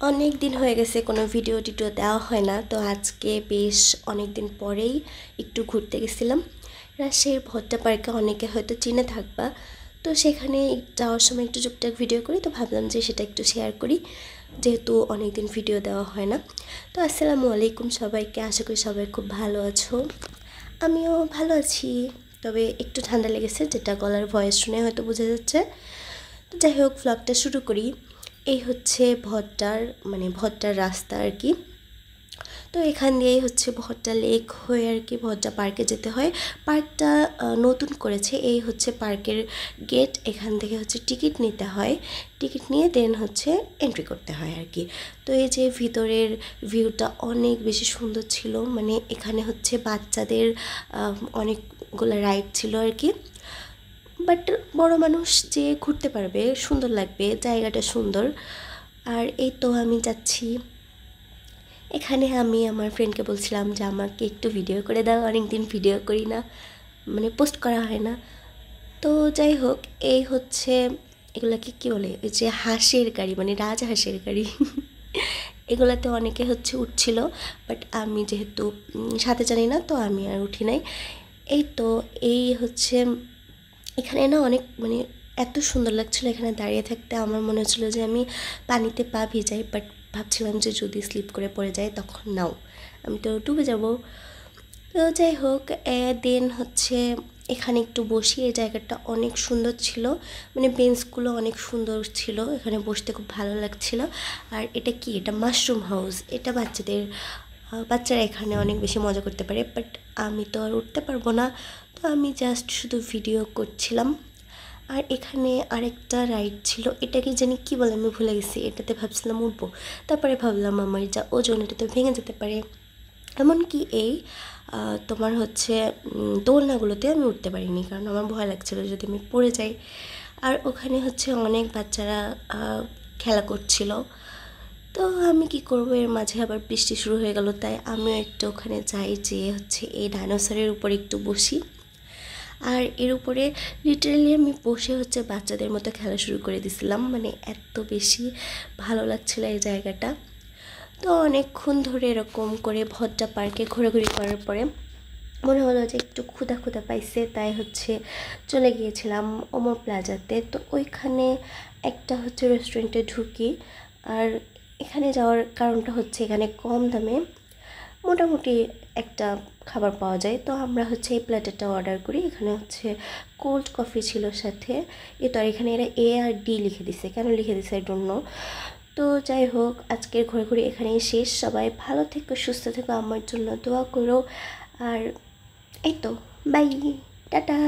অনেক দিন হয়ে গেছে কোনো ভিডিও টিডিও দেওয়া হয় না, তো আজকে বেশ অনেক দিন পরেই একটু ঘুরতে গেছিলাম রাজশাহীর ভট্টা পার্কে। অনেকে হয়তো চিনে থাকবা, তো সেখানে যাওয়ার সময় একটু টুকটাক ভিডিও করি, তো ভাবলাম যে সেটা একটু শেয়ার করি যেহেতু অনেক দিন ভিডিও দেওয়া হয় না। তো আসসালামু আলাইকুম সবাইকে, আশা করি সবাই খুব ভালো আছো। আমিও ভালো আছি, তবে একটু ঠান্ডা লেগেছে, যেটা গলার ভয়েস শুনে হয়তো বোঝা যাচ্ছে। তো যাই হোক, ভ্লগটা শুরু করি। এই হচ্ছে ভট্টার রাস্তা আর কি। তো এখান দিয়েই হচ্ছে ভট্টা লেক হয়ে আর কি ভট্টা পার্কে যেতে হয়। পার্কটা নতুন করেছে, এই হচ্ছে পার্কের গেট। এখান থেকে হচ্ছে টিকিট নিতে হয়, টিকিট নিয়ে দেন হচ্ছে এন্ট্রি করতে হয় আর কি। তো এই যে ভিতরের ভিউটা অনেক বেশি সুন্দর ছিল, মানে এখানে হচ্ছে বাচ্চাদের অনেকগুলো রাইড ছিল আর কি। বাট বড় মানুষ যে ঘুরতে পারবে, সুন্দর লাগবে, জায়গাটা সুন্দর। আর এই তো আমি যাচ্ছি। এখানে আমি আমার ফ্রেন্ডকে বলছিলাম যে আমাকে একটু ভিডিও করে দাও, অনেক দিন ভিডিও করি না, মানে পোস্ট করা হয় না। তো যাই হোক, এই হচ্ছে এগুলাকে কী বলে, ওই যে হাঁসের গাড়ি, মানে রাজহাঁসের গাড়ি এগুলাতে অনেকে হচ্ছে উঠছিল, বাট আমি যেহেতু সাথে জানি না, তো আমি আর উঠি নাই। এই তো এই হচ্ছে এখানে না অনেক মানে এত সুন্দর লাগছিল এখানে দাঁড়িয়ে থাকতে। আমার মনে হচ্ছিলো যে আমি পানিতে পা ভিজাই, বাট ভাবছিলাম যে যদি স্লিপ করে পড়ে যায় তখন নাও, আমি তো ডুবে যাব। তো যাই হোক, দেন হচ্ছে এখানে একটু বসি। এই জায়গাটা অনেক সুন্দর ছিল, মানে বেঞ্চগুলো অনেক সুন্দর ছিল, এখানে বসতে খুব ভালো লাগছিল। আর এটা কি, এটা মাশরুম হাউস, এটা বাচ্চারা এখানে অনেক বেশি মজা করতে পারে, বাট আমি তো আর উঠতে পারবো না, তো আমি জাস্ট শুধু ভিডিও করছিলাম। আর এখানে আরেকটা রাইড ছিল, এটাকে জানি কি বলে আমি ভুলে গেছি, এটাতে ভাবছিলাম উঠবো, তারপরে ভাবলাম আমার যা ওজন এটা তো ভেঙে যেতে পারে। এমনকি এই তোমার হচ্ছে দোলনাগুলোতে আমি উঠতে পারিনি, কারণ আমার ভয় লাগছিলো যদি আমি পড়ে যাই। আর ওখানে হচ্ছে অনেক বাচ্চারা খেলা করছিল, তো আমি কি করবো, এর মাঝে আবার বৃষ্টি শুরু হয়ে গেল, তাই আমিও একটু ওখানে যাই, যে হচ্ছে এই ডাইনোসরের উপর একটু বসি। আর এর উপরে লিটারালি আমি বসে হচ্ছে বাচ্চাদের মতো খেলা শুরু করে দিছিলাম, মানে এত বেশি ভালো লাগছিল এই জায়গাটা। তো অনেকক্ষণ ধরে এরকম করে ভট্টা পার্কে ঘোরাঘুরি করার পরে মনে হলো যে একটু ক্ষুধা ক্ষুধা পাইছে, তাই হচ্ছে চলে গিয়েছিলাম ওমর প্লাজাতে। তো ওইখানে একটা হচ্ছে রেস্টুরেন্টে ঢুকি। আর এখানে যাওয়ার কারণটা হচ্ছে এখানে কম দামে মোটামুটি একটা খাবার পাওয়া যায়। তো আমরা হচ্ছে এই প্ল্যাটারটা অর্ডার করি। এখানে হচ্ছে কোল্ড কফি ছিল সাথে। আর এখানে এরা এ আর ডি লিখে দিছে, কেন লিখে দিছে আই ডোন্ট নো। তো যাই হোক, আজকের ঘোরাঘুরি এখানেই শেষ। সবাই ভালো থেকো, সুস্থ থেকো, আমার জন্য দোয়া করো। আর এই তো, বাই, টাটা।